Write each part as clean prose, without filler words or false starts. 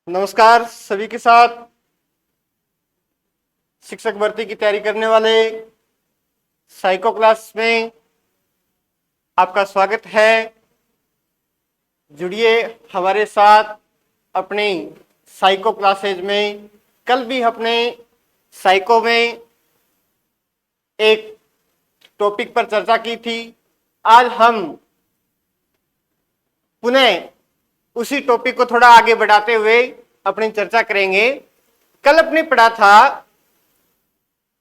नमस्कार सभी के साथ। शिक्षक भर्ती की तैयारी करने वाले साइको क्लास में आपका स्वागत है। जुड़िए हमारे साथ अपनी साइको क्लासेज में। कल भी अपने साइको में एक टॉपिक पर चर्चा की थी। आज हम पुनः उसी टॉपिक को थोड़ा आगे बढ़ाते हुए अपनी चर्चा करेंगे। कल अपने पढ़ा था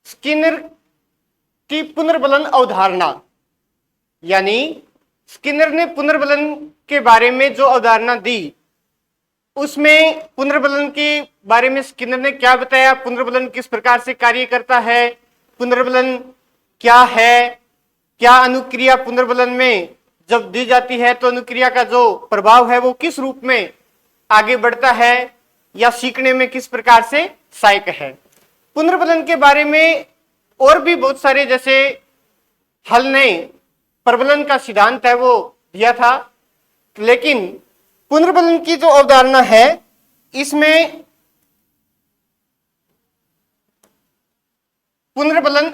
स्किनर की पुनर्बलन अवधारणा, यानी स्किनर ने पुनर्बलन के बारे में जो अवधारणा दी, उसमें पुनर्बलन के बारे में स्किनर ने क्या बताया, पुनर्बलन किस प्रकार से कार्य करता है, पुनर्बलन क्या है, क्या अनुक्रिया पुनर्बलन में जब दी जाती है तो अनुक्रिया का जो प्रभाव है वो किस रूप में आगे बढ़ता है या सीखने में किस प्रकार से सहायक है। पुनर्बलन के बारे में और भी बहुत सारे, जैसे हल ने प्रबलन का सिद्धांत है वो दिया था, लेकिन पुनर्बलन की जो अवधारणा है इसमें पुनर्बलन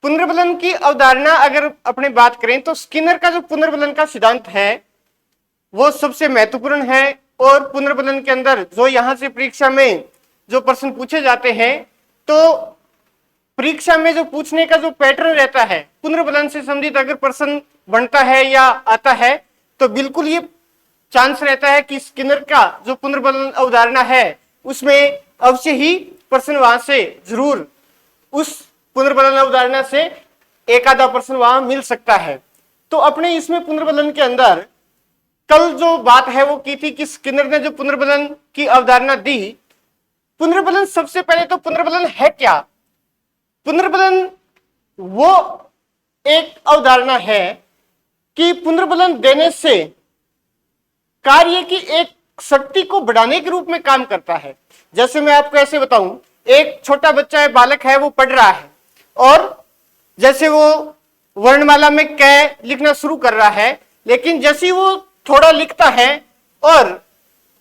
पुनर्बलन की अवधारणा अगर अपने बात करें तो स्किनर का जो पुनर्बलन का सिद्धांत है वो सबसे महत्वपूर्ण है। और पुनर्बलन के अंदर जो यहां से परीक्षा में जो प्रश्न पूछे जाते हैं, तो परीक्षा में जो पूछने का जो पैटर्न रहता है, पुनर्बलन से संबंधित अगर प्रश्न बनता है या आता है तो बिल्कुल ये चांस रहता है कि स्किनर का जो पुनर्बलन अवधारणा है उसमें अवश्य ही प्रश्न वहां से जरूर उस पुनर्बलन अवधारणा से एक आधा प्रश्न वहां मिल सकता है। तो अपने इसमें पुनर्बलन के अंदर कल जो बात है वो की थी कि स्किनर ने जो पुनर्बलन की अवधारणा दी, पुनर्बलन सबसे पहले तो पुनर्बलन है क्या? पुनर्बलन वो एक अवधारणा है कि पुनर्बलन देने से कार्य की एक शक्ति को बढ़ाने के रूप में काम करता है। जैसे मैं आपको ऐसे बताऊं, एक छोटा बच्चा है, बालक है, वो पढ़ रहा है और जैसे वो वर्णमाला में क लिखना शुरू कर रहा है, लेकिन जैसे वो थोड़ा लिखता है और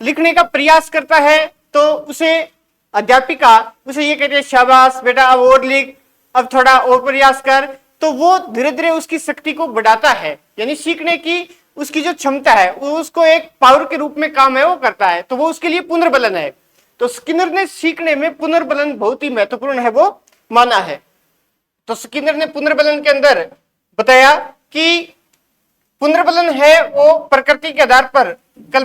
लिखने का प्रयास करता है तो उसे अध्यापिका उसे ये कहती है, शाबाश बेटा, अब और लिख, अब थोड़ा और प्रयास कर। तो वो धीरे धीरे उसकी शक्ति को बढ़ाता है, यानी सीखने की उसकी जो क्षमता है वो उसको एक पावर के रूप में काम है वो करता है, तो वो उसके लिए पुनर्बलन है। तो स्किनर ने सीखने में पुनर्बलन बहुत ही महत्वपूर्ण है वो माना है। तो स्किनर ने पुनर्बलन के अंदर बताया कि पुनर्बलन है वो प्रकृति के आधार पर, कल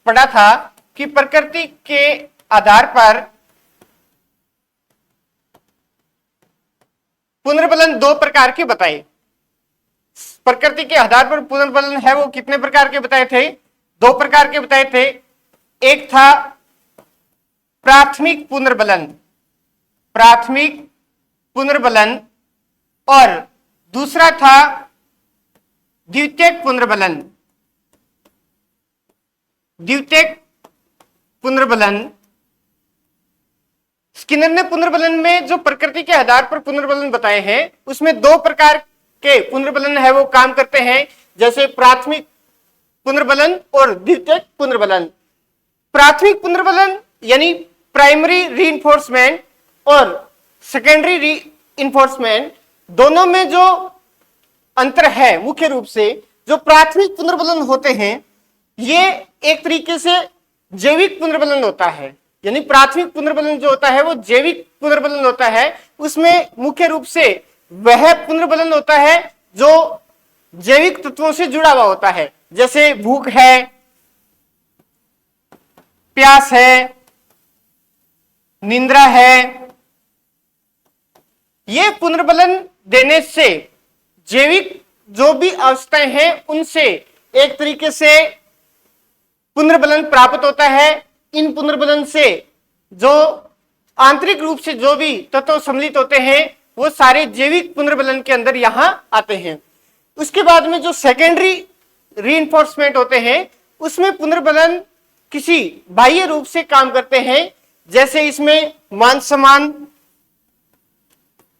पढ़ा था कि प्रकृति के आधार पर पुनर्बलन दो प्रकार के बताए। प्रकृति के आधार पर पुनर्बलन है वो कितने प्रकार के बताए थे? दो प्रकार के बताए थे। एक था प्राथमिक पुनर्बलन और दूसरा था द्वितीयक पुनर्बलन। स्किनर ने पुनर्बलन में जो प्रकृति के आधार पर पुनर्बलन बताए हैं उसमें दो प्रकार के पुनर्बलन है वो काम करते हैं, जैसे प्राथमिक पुनर्बलन और द्वितीयक पुनर्बलन। प्राथमिक पुनर्बलन यानी प्राइमरी रीइंफोर्समेंट और सेकेंडरी रीइंफोर्समेंट, दोनों में जो अंतर है मुख्य रूप से, जो प्राथमिक पुनर्बलन होते हैं ये एक तरीके से जैविक पुनर्बलन होता है, यानी प्राथमिक पुनर्बलन जो होता है वो जैविक पुनर्बलन होता है। उसमें मुख्य रूप से वह पुनर्बलन होता है जो जैविक तत्वों से जुड़ा हुआ होता है, जैसे भूख है, प्यास है, निद्रा है। ये पुनर्बलन देने से जैविक जो भी अवस्थाएं हैं उनसे एक तरीके से पुनर्बलन प्राप्त होता है। इन पुनर्बलन से जो आंतरिक रूप से जो भी तत्व सम्मिलित होते हैं वो सारे जैविक पुनर्बलन के अंदर यहां आते हैं। उसके बाद में जो सेकेंडरी रीइंफोर्समेंट होते हैं उसमें पुनर्बलन किसी बाह्य रूप से काम करते हैं, जैसे इसमें मान सम्मान,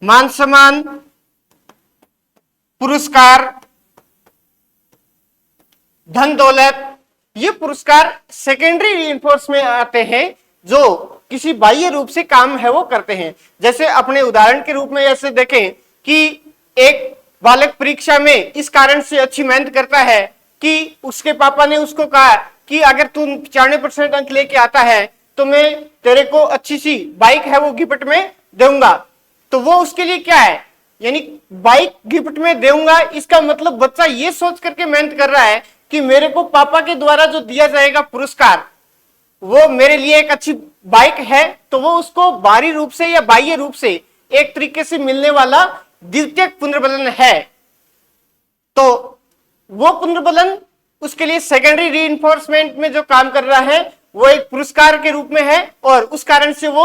मान सम्मान, पुरस्कार, धन दौलत, ये पुरस्कार सेकेंडरी रीइंफोर्स में आते हैं जो किसी बाह्य रूप से काम है वो करते हैं। जैसे अपने उदाहरण के रूप में ऐसे देखें कि एक बालक परीक्षा में इस कारण से अच्छी मेहनत करता है कि उसके पापा ने उसको कहा कि अगर तू 95% अंक लेके आता है तो मैं तेरे को अच्छी सी बाइक है वो गिफ्ट में दूंगा। तो वो उसके लिए क्या है, यानी बाइक गिफ्ट में दूंगा, इसका मतलब बच्चा ये सोच करके मेहनत कर रहा है कि मेरे को पापा के द्वारा जो दिया जाएगा पुरस्कार वो मेरे लिए एक अच्छी बाइक है, तो वो उसको बाहरी रूप से या बाह्य रूप से एक तरीके से मिलने वाला द्वितीयक पुनर्बलन है। तो वो पुनर्बलन उसके लिए सेकेंडरी रीइंफोर्समेंट में जो काम कर रहा है वो एक पुरस्कार के रूप में है और उस कारण से वो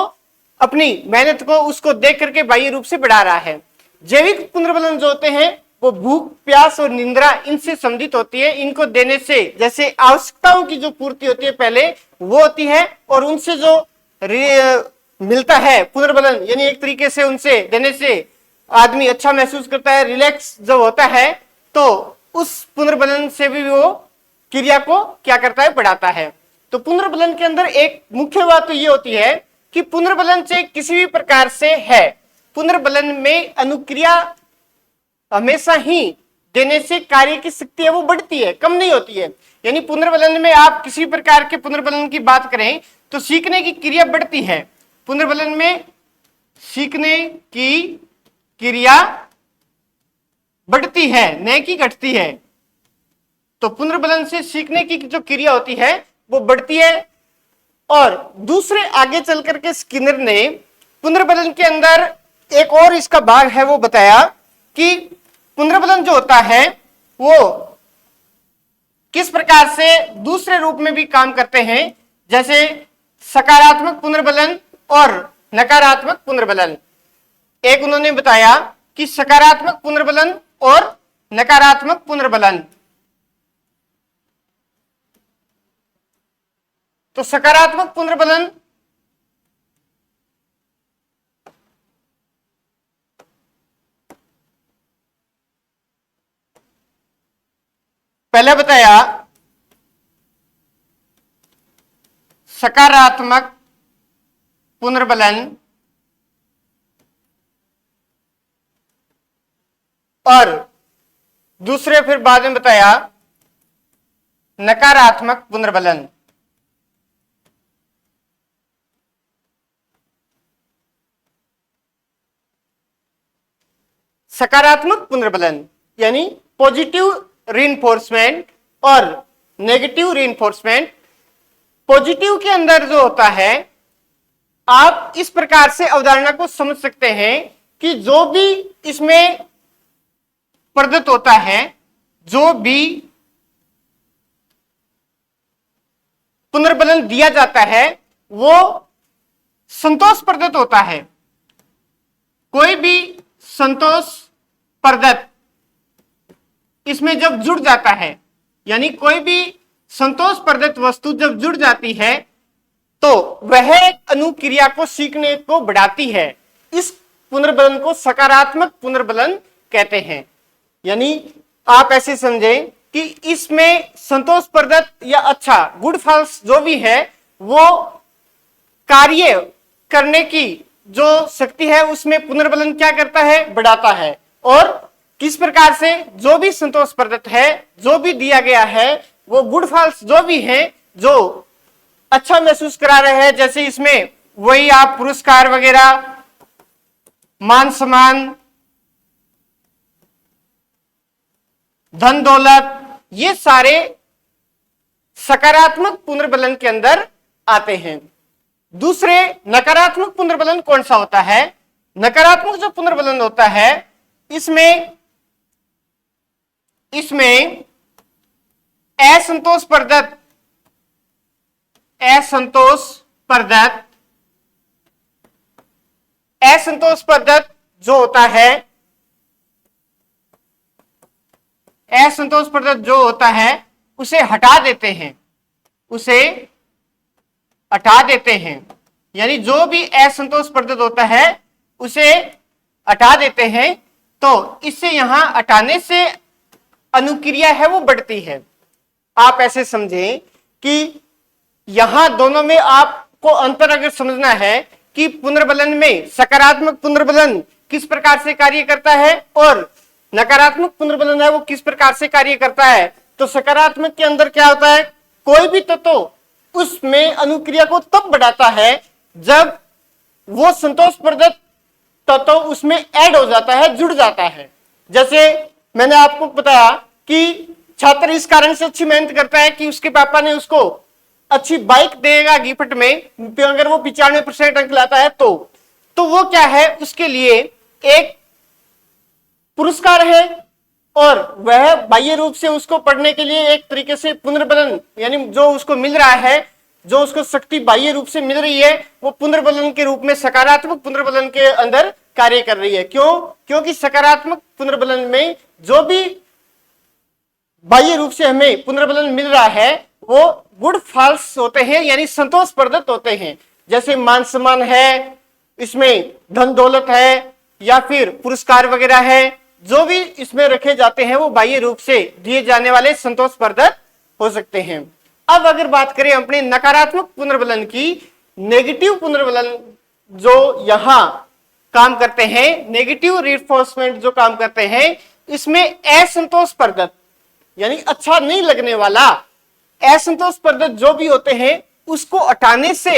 अपनी मेहनत को उसको देख करके बाह्य रूप से बढ़ा रहा है। जैविक पुनर्बलन जो होते हैं वो भूख, प्यास और निंद्रा इनसे संबंधित होती है। इनको देने से जैसे आवश्यकताओं की जो पूर्ति होती है पहले वो होती है और उनसे जो मिलता है पुनर्बलन, यानी एक तरीके से उनसे देने से आदमी अच्छा महसूस करता है, रिलैक्स जब होता है, तो उस पुनर्बलन से भी वो क्रिया को क्या करता है, बढ़ाता है। तो पुनर्बलन के अंदर एक मुख्य बात तो ये होती है कि पुनर्बलन से किसी भी प्रकार से है, पुनर्बलन में अनुक्रिया हमेशा ही देने से कार्य की शक्ति है वो बढ़ती है, कम नहीं होती है। यानी पुनर्बलन में आप किसी प्रकार के पुनर्बलन की बात करें तो सीखने की क्रिया बढ़ती है। पुनर्बलन में सीखने की क्रिया बढ़ती है, न कि घटती है। तो पुनर्बलन से सीखने की जो क्रिया होती है वो बढ़ती है। और दूसरे आगे चल करके स्किनर ने पुनर्बलन के अंदर एक और इसका भाग है वो बताया कि पुनर्बलन जो होता है वो किस प्रकार से दूसरे रूप में भी काम करते हैं, जैसे सकारात्मक पुनर्बलन और नकारात्मक पुनर्बलन। एक उन्होंने बताया कि सकारात्मक पुनर्बलन और नकारात्मक पुनर्बलन। तो सकारात्मक पुनर्बलन पहले बताया सकारात्मक पुनर्बलन और दूसरे फिर बाद में बताया नकारात्मक पुनर्बलन। सकारात्मक पुनर्बलन यानी पॉजिटिव रीइंफोर्समेंट और नेगेटिव रीइंफोर्समेंट। पॉजिटिव के अंदर जो होता है, आप इस प्रकार से अवधारणा को समझ सकते हैं कि जो भी इसमें प्रदत्त होता है, जो भी पुनर्बलन दिया जाता है वो संतोष प्रदत्त होता है। कोई भी संतोष प्रदत्त इसमें जब जुड़ जाता है, यानी कोई भी संतोष प्रदत्त वस्तु जब जुड़ जाती है तो वह अनुक्रिया को सीखने को बढ़ाती है। इस पुनर्बलन को सकारात्मक पुनर्बलन कहते हैं। यानी आप ऐसे समझें कि इसमें संतोष प्रदत्त या अच्छा गुड फॉल्स जो भी है वो कार्य करने की जो शक्ति है उसमें पुनर्बलन क्या करता है, बढ़ाता है। और किस प्रकार से जो भी संतोष प्रदत्त है, जो भी दिया गया है, वो गुड फॉल्स जो भी है, जो अच्छा महसूस करा रहे हैं, जैसे इसमें वही आप पुरस्कार वगैरह, मान सम्मान, धन दौलत, ये सारे सकारात्मक पुनर्बलन के अंदर आते हैं। दूसरे नकारात्मक पुनर्बलन कौन सा होता है? नकारात्मक जो पुनर्बलन होता है इसमें असंतोष प्रदत्त जो होता है, असंतोष प्रदत्त जो होता है उसे हटा देते हैं, यानी जो भी असंतोष प्रदत्त होता है उसे हटा देते हैं, तो इससे यहां हटाने से अनुक्रिया है वो बढ़ती है। आप ऐसे समझें कि यहां दोनों में आपको अंतर अगर समझना है कि पुनर्बलन में सकारात्मक पुनर्बलन किस प्रकार से कार्य करता है और नकारात्मक पुनर्बलन है वो किस प्रकार से कार्य करता है, तो सकारात्मक के अंदर क्या होता है, कोई भी तत्व उसमें अनुक्रिया को तब बढ़ाता है जब वो संतोष प्रदत्त तत्व उसमें ऐड हो जाता है, जुड़ जाता है। जैसे मैंने आपको बताया कि छात्र इस कारण से अच्छी मेहनत करता है कि उसके पापा ने उसको अच्छी बाइक देगा गिफ्ट में, अगर वो 95% अंक लाता है तो वो क्या है, उसके लिए एक पुरस्कार है और वह बाह्य रूप से उसको पढ़ने के लिए एक तरीके से पुनर्बलन, यानी जो उसको मिल रहा है, जो उसको शक्ति बाह्य रूप से मिल रही है, वो पुनर्बलन के रूप में सकारात्मक पुनर्बलन के अंदर कार्य कर रही है। क्यों? क्योंकि सकारात्मक पुनर्बलन में जो भी बाह्य रूप से हमें पुनर्बलन मिल रहा है वो गुड फॉल्स होते हैं, यानी संतोष प्रदत्त होते हैं। जैसे मान सम्मान है, इसमें धन दौलत है या फिर पुरस्कार वगैरह है, जो भी इसमें रखे जाते हैं वो बाह्य रूप से दिए जाने वाले संतोष प्रदत्त हो सकते हैं। अब अगर बात करें अपने नकारात्मक पुनर्बलन की, नेगेटिव पुनर्बलन जो यहां काम करते हैं, नेगेटिव रिइंफोर्समेंट जो काम करते हैं, इसमें असंतोष प्रदत्त यानी अच्छा नहीं लगने वाला असंतोष प्रदत्त जो भी होते हैं उसको हटाने से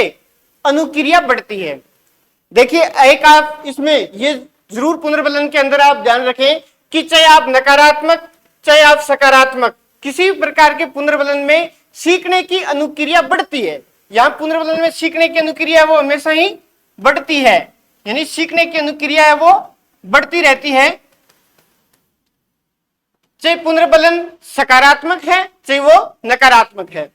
अनुक्रिया बढ़ती है। देखिए, एक आप इसमें ये जरूर पुनर्बलन के अंदर आप ध्यान रखें कि चाहे आप नकारात्मक चाहे आप सकारात्मक किसी प्रकार के पुनर्बलन में सीखने की अनुक्रिया बढ़ती है। यहां पुनर्बलन में सीखने की अनुक्रिया वो हमेशा ही बढ़ती है, यानी सीखने की अनुक्रिया है वो बढ़ती रहती है, चाहे पुनर्बलन सकारात्मक है चाहे वो नकारात्मक है।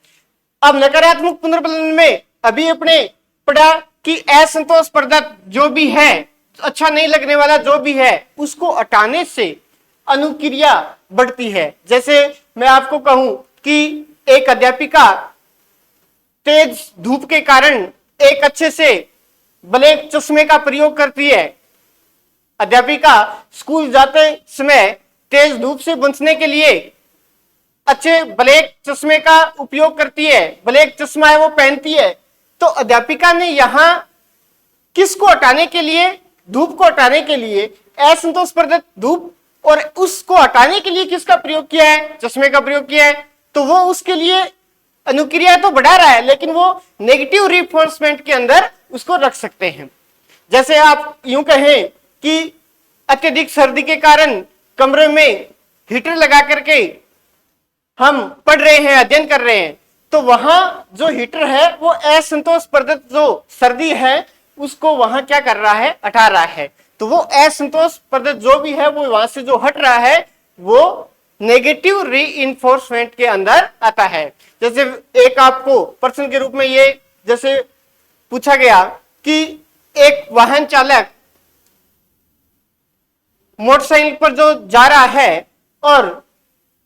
अब नकारात्मक पुनर्बलन में अभी अपने पढ़ा कि असंतोष प्रदत्त जो भी है, अच्छा नहीं लगने वाला जो भी है, उसको हटाने से अनुक्रिया बढ़ती है। जैसे मैं आपको कहूं कि एक अध्यापिका तेज धूप के कारण एक अच्छे से ब्लैक चश्मे का प्रयोग करती है। अध्यापिका स्कूल जाते समय तेज धूप से बचने के लिए अच्छे ब्लैक चश्मे का उपयोग करती है, ब्लैक चश्मा है वो पहनती है। तो अध्यापिका ने यहां किसको हटाने के लिए, धूप को हटाने के लिए, असंतोष प्रदत्त धूप और उसको हटाने के लिए किसका प्रयोग किया है, चश्मे का प्रयोग किया है। तो वो उसके लिए अनुक्रिया तो बढ़ा रहा है, लेकिन वो नेगेटिव रिइंफोर्समेंट के अंदर उसको रख सकते हैं। जैसे आप यूं कहें कि अत्यधिक सर्दी के कारण कमरे में हीटर लगा करके हम पढ़ रहे हैं, अध्ययन कर रहे हैं, तो वहां जो हीटर है वो असंतोष प्रदत्त जो सर्दी है उसको वहां क्या कर रहा है, हटा रहा है। तो वो असंतोष प्रदत्त जो भी है वो वहां से जो हट रहा है वो नेगेटिव रीइंफोर्समेंट के अंदर आता है। जैसे एक आपको प्रश्न के रूप में ये जैसे पूछा गया कि एक वाहन चालक मोटरसाइकिल पर जो जा रहा है और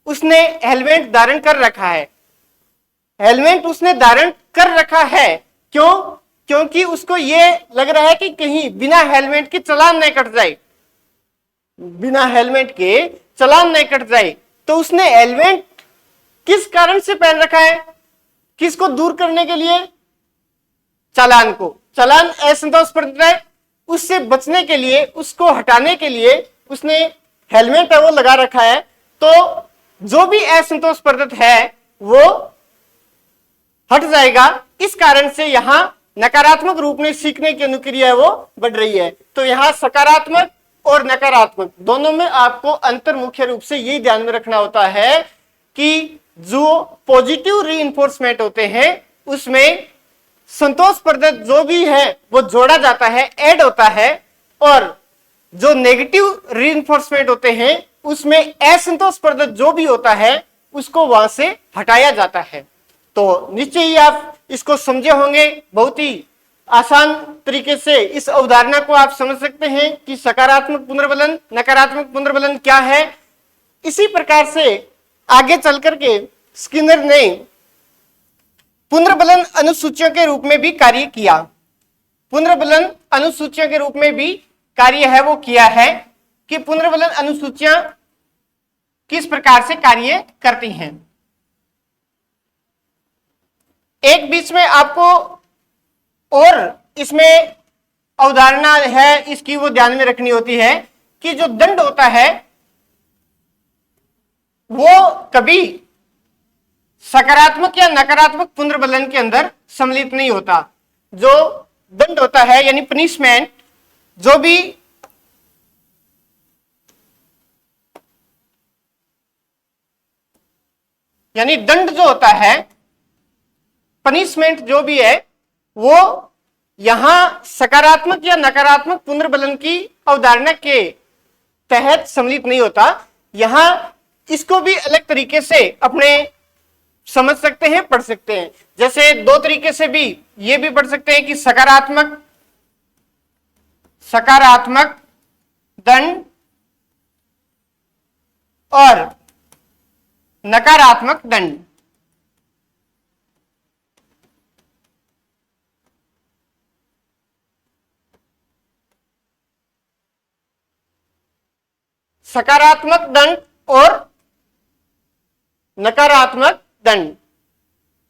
उसने हेलमेट धारण कर रखा है, हेलमेट उसने धारण कर रखा है, क्यों? क्योंकि उसको ये लग रहा है कि कहीं बिना हेलमेट के चालान नहीं कट जाए, बिना हेलमेट के चालान नहीं कट जाए। तो उसने हेलमेट किस कारण से पहन रखा है, किसको दूर करने के लिए, चालान को। चालान असंतोष प्रदत्त है, उससे बचने के लिए, उसको हटाने के लिए उसने हेलमेट है वो लगा रखा है। तो जो भी असंतोष प्रदत्त है वो हट जाएगा। इस कारण से यहां नकारात्मक रूप में सीखने की अनुक्रिया है वो बढ़ रही है। तो यहां सकारात्मक और नकारात्मक दोनों में आपको अंतर मुख्य रूप से ये ध्यान में रखना होता है कि जो पॉजिटिव रीइंफोर्समेंट होते हैं उसमें संतोष प्रदत्त जो भी है वो जोड़ा जाता है, ऐड होता है, और जो नेगेटिव रीइंफोर्समेंट होते हैं उसमें असंतोष प्रदत्त जो भी होता है उसको वहां से हटाया जाता है। तो निश्चय ही आप इसको समझे होंगे, बहुत ही आसान तरीके से इस अवधारणा को आप समझ सकते हैं कि सकारात्मक पुनर्बलन, नकारात्मक पुनर्बलन क्या है। इसी प्रकार से आगे चल करके स्किनर ने पुनर्बलन अनुसूचियों के रूप में भी कार्य किया। पुनर्बलन अनुसूचियों के रूप में भी कार्य है वो किया है कि पुनर्बलन अनुसूचियां किस प्रकार से कार्य करती हैं। एक बीच में आपको और इसमें अवधारणा है इसकी वो ध्यान में रखनी होती है कि जो दंड होता है वो कभी सकारात्मक या नकारात्मक पुनर्बलन के अंदर सम्मिलित नहीं होता। जो दंड होता है यानी पनिशमेंट, जो भी यानी दंड जो होता है, पनिशमेंट जो भी है, वो यहां सकारात्मक या नकारात्मक पुनर्बलन की अवधारणा के तहत सम्मिलित नहीं होता। यहां इसको भी अलग तरीके से अपने समझ सकते हैं, पढ़ सकते हैं। जैसे दो तरीके से भी ये भी पढ़ सकते हैं कि सकारात्मक दंड और नकारात्मक दंड। सकारात्मक दंड और नकारात्मक दंड।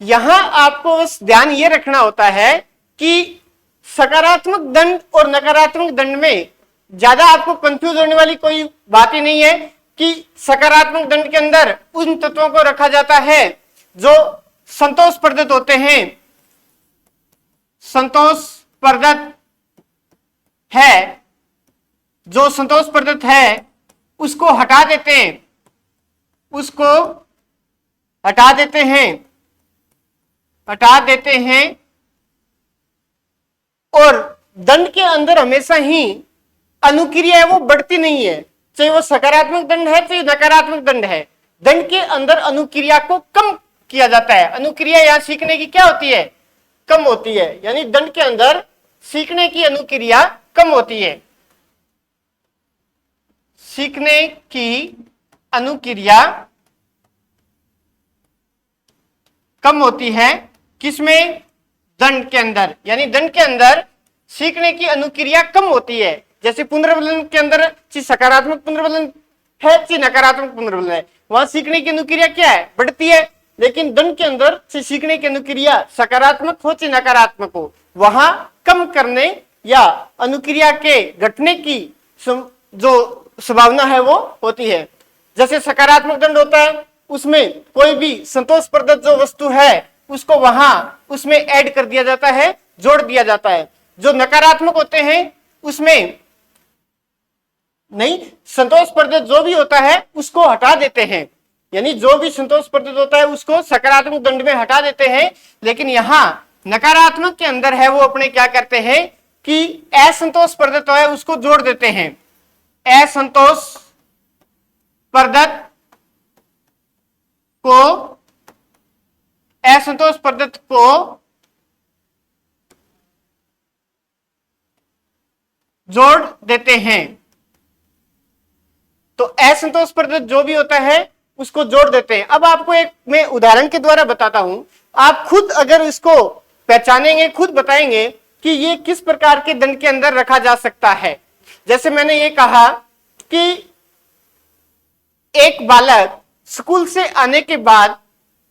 यहां आपको बस ध्यान यह रखना होता है कि सकारात्मक दंड और नकारात्मक दंड में ज्यादा आपको कंफ्यूज होने वाली कोई बात ही नहीं है कि सकारात्मक दंड के अंदर उन तत्वों को रखा जाता है जो संतोषप्रदत होते हैं, संतोषप्रदत है, जो संतोषप्रदत है उसको हटा देते हैं, उसको हटा देते हैं और दंड के अंदर हमेशा ही अनुक्रिया है वो बढ़ती नहीं है, चाहे वो सकारात्मक दंड है चाहे नकारात्मक दंड है। दंड के अंदर अनुक्रिया को कम किया जाता है। अनुक्रिया यहां सीखने की क्या होती है? कम होती है। यानी दंड के अंदर सीखने की अनुक्रिया कम होती है। सीखने की अनुक्रिया कम होती है किसमें? दंड के अंदर। यानी दंड के अंदर सीखने की अनुक्रिया कम होती है। जैसे पुनर्बलन के अंदर चाहे सकारात्मक पुनर्बलन है चाहे नकारात्मक पुनर्बलन है, वहां सीखने की अनुक्रिया क्या है? बढ़ती है। लेकिन दंड के अंदर से सीखने की अनुक्रिया सकारात्मक हो चाहे नकारात्मक हो, वहां कम करने या अनुक्रिया के घटने की जो संभावना है वो होती है। जैसे सकारात्मक दंड होता है उसमें कोई भी संतोषप्रदत जो वस्तु है उसको वहां उसमें ऐड कर दिया जाता है, जोड़ दिया जाता है। जो नकारात्मक होते हैं उसमें नहीं, संतोषप्रदत जो भी होता है उसको हटा देते हैं। यानी जो भी संतोषप्रदत होता है उसको सकारात्मक दंड में हटा देते हैं। लेकिन यहां नकारात्मक के अंदर है वो अपने क्या करते हैं कि असंतोषप्रदत है उसको जोड़ देते हैं। असंतोषप्रदत को जोड़ देते हैं। तो असंतोषप्रदत जो भी होता है उसको जोड़ देते हैं। अब आपको एक मैं उदाहरण के द्वारा बताता हूं, आप खुद अगर इसको पहचानेंगे, खुद बताएंगे कि ये किस प्रकार के दंड के अंदर रखा जा सकता है। जैसे मैंने ये कहा कि एक बालक स्कूल से आने के बाद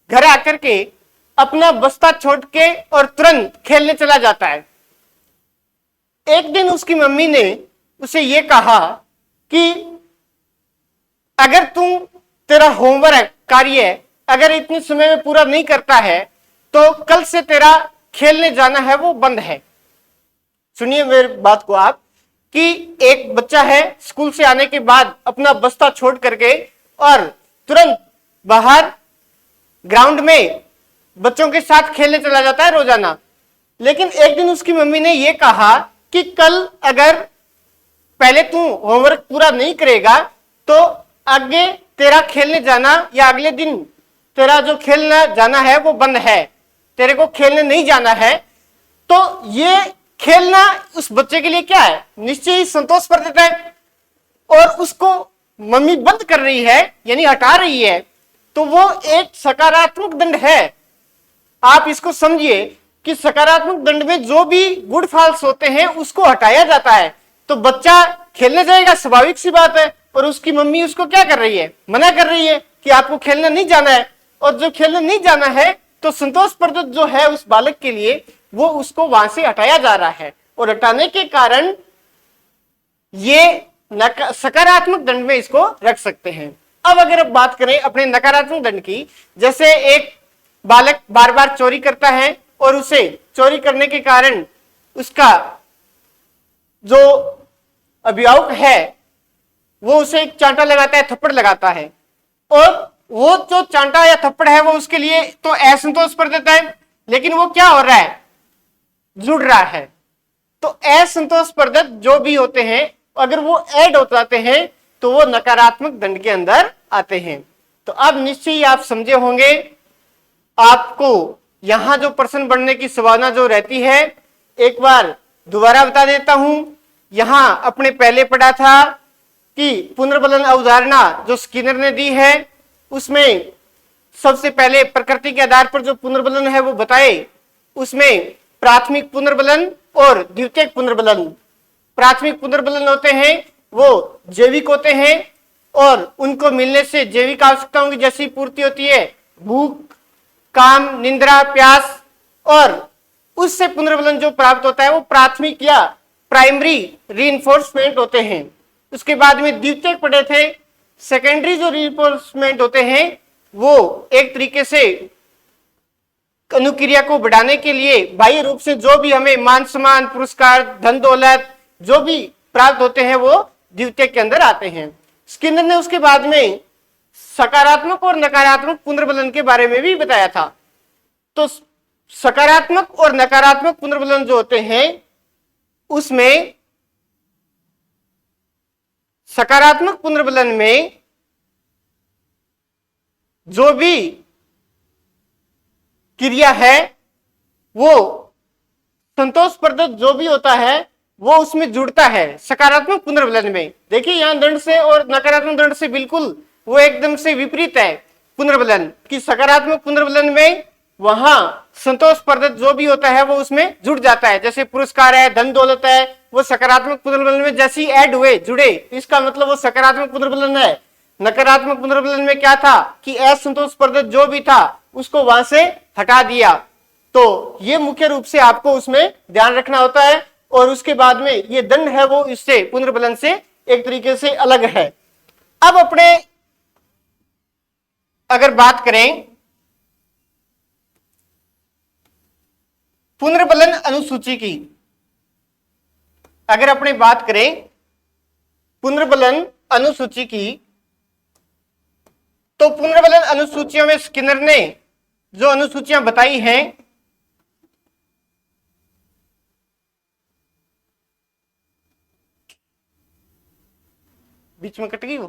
घर आकर के अपना बस्ता छोड़ के और तुरंत खेलने चला जाता है। एक दिन उसकी मम्मी ने उसे ये कहा कि अगर तुम तेरा होमवर्क कार्य अगर इतने समय में पूरा नहीं करता है तो कल से तेरा खेलने जाना है वो बंद है। सुनिए मेरी बात को आप, कि एक बच्चा है स्कूल से आने के बाद अपना बस्ता छोड़ करके और तुरंत बाहर ग्राउंड में बच्चों के साथ खेलने चला जाता है रोजाना। लेकिन एक दिन उसकी मम्मी ने यह कहा कि कल अगर पहले तू होमवर्क पूरा नहीं करेगा तो आगे तेरा खेलने जाना या अगले दिन तेरा जो खेलना जाना है वो बंद है, तेरे को खेलने नहीं जाना है। तो ये खेलना उस बच्चे के लिए क्या है? निश्चय ही संतोषप्रद है और उसको मम्मी बंद कर रही है यानी हटा रही है, तो वो एक सकारात्मक दंड है। आप इसको समझिए कि सकारात्मक दंड में जो भी गुड फॉल्स होते हैं उसको हटाया जाता है। तो बच्चा खेलने जाएगा, स्वाभाविक सी बात है, और उसकी मम्मी उसको क्या कर रही है, मना कर रही है कि आपको खेलने नहीं जाना है। और जो खेलने नहीं जाना है तो संतोषप्रद जो है उस बालक के लिए, वो उसको वहां से हटाया जा रहा है, और हटाने के कारण ये सकारात्मक दंड में इसको रख सकते हैं। अब अगर आप बात करें अपने नकारात्मक दंड की, जैसे एक बालक बार बार चोरी करता है और उसे चोरी करने के कारण उसका जो अभिभावक है वो उसे एक चांटा लगाता है, थप्पड़ लगाता है, और वो जो चांटा या थप्पड़ है वो उसके लिए तो असंतोष पर देता है, लेकिन वो क्या हो रहा है, जुड़ रहा है। तो असंतोषप्रद जो भी होते हैं अगर वो ऐड हो जाते हैं तो वो नकारात्मक दंड के अंदर आते हैं। तो अब निश्चय ही आप समझे होंगे, आपको यहां जो प्रश्न बनने की संभावना जो रहती है, एक बार दोबारा बता देता हूं। यहां अपने पहले पढ़ा था कि पुनर्बलन अवधारणा जो स्किनर ने दी है, उसमें सबसे पहले प्रकृति के आधार पर जो पुनर्बलन है वो बताए। उसमें प्राथमिक पुनर्बलन और द्वितीयक पुनर्बलन। प्राथमिक पुनर्बलन होते हैं वो जैविक होते हैं, और उनको मिलने से जैविक आवश्यकताओं की जैसी पूर्ति होती है, भूख, काम, निंद्रा, प्यास, और उससे पुनर्बलन जो प्राप्त होता है वो प्राथमिक या प्राइमरी रीइंफोर्समेंट होते हैं। उसके बाद में द्वितीयक पढ़े थे, सेकेंडरी जो रीइंफोर्समेंट होते हैं वो एक तरीके से अनुक्रिया को बढ़ाने के लिए बाह्य रूप से जो भी हमें मान सम्मान, पुरस्कार, धन दौलत जो भी प्राप्त होते हैं वो द्वितीयक के अंदर आते हैं। स्किनर ने उसके बाद में सकारात्मक और नकारात्मक पुनर्बलन के बारे में भी बताया था। तो सकारात्मक और नकारात्मक पुनर्बलन जो होते हैं उसमें सकारात्मक पुनर्बलन में जो भी क्रिया है वो संतोषप्रद जो भी होता है वो उसमें जुड़ता है सकारात्मक पुनर्बलन में। देखिए यहां दंड से और नकारात्मक दंड से बिल्कुल वो एकदम से विपरीत है पुनर्बलन की। सकारात्मक पुनर्बलन में वहां संतोषप्रद जो भी होता है वो उसमें जुड़ जाता है, जैसे पुरस्कार है, धन दौलत है, वो सकारात्मक पुनर्बलन में जैसे ही ऐड हुए, जुड़े, इसका मतलब वो सकारात्मक पुनर्बलन है। नकारात्मक पुनर्बलन में क्या था कि असंतोषप्रद जो भी था उसको वहां से हटा दिया। तो ये मुख्य रूप से आपको उसमें ध्यान रखना होता है, और उसके बाद में ये दंड है वो इससे पुनर्बलन से एक तरीके से अलग है। अब अपने अगर बात करें पुनर्बलन अनुसूची की, अगर अपने बात करें पुनर्बलन अनुसूची की, तो पुनर्बलन अनुसूचियों में स्किनर ने जो अनुसूचियां बताई हैं बीच में कट गई वो।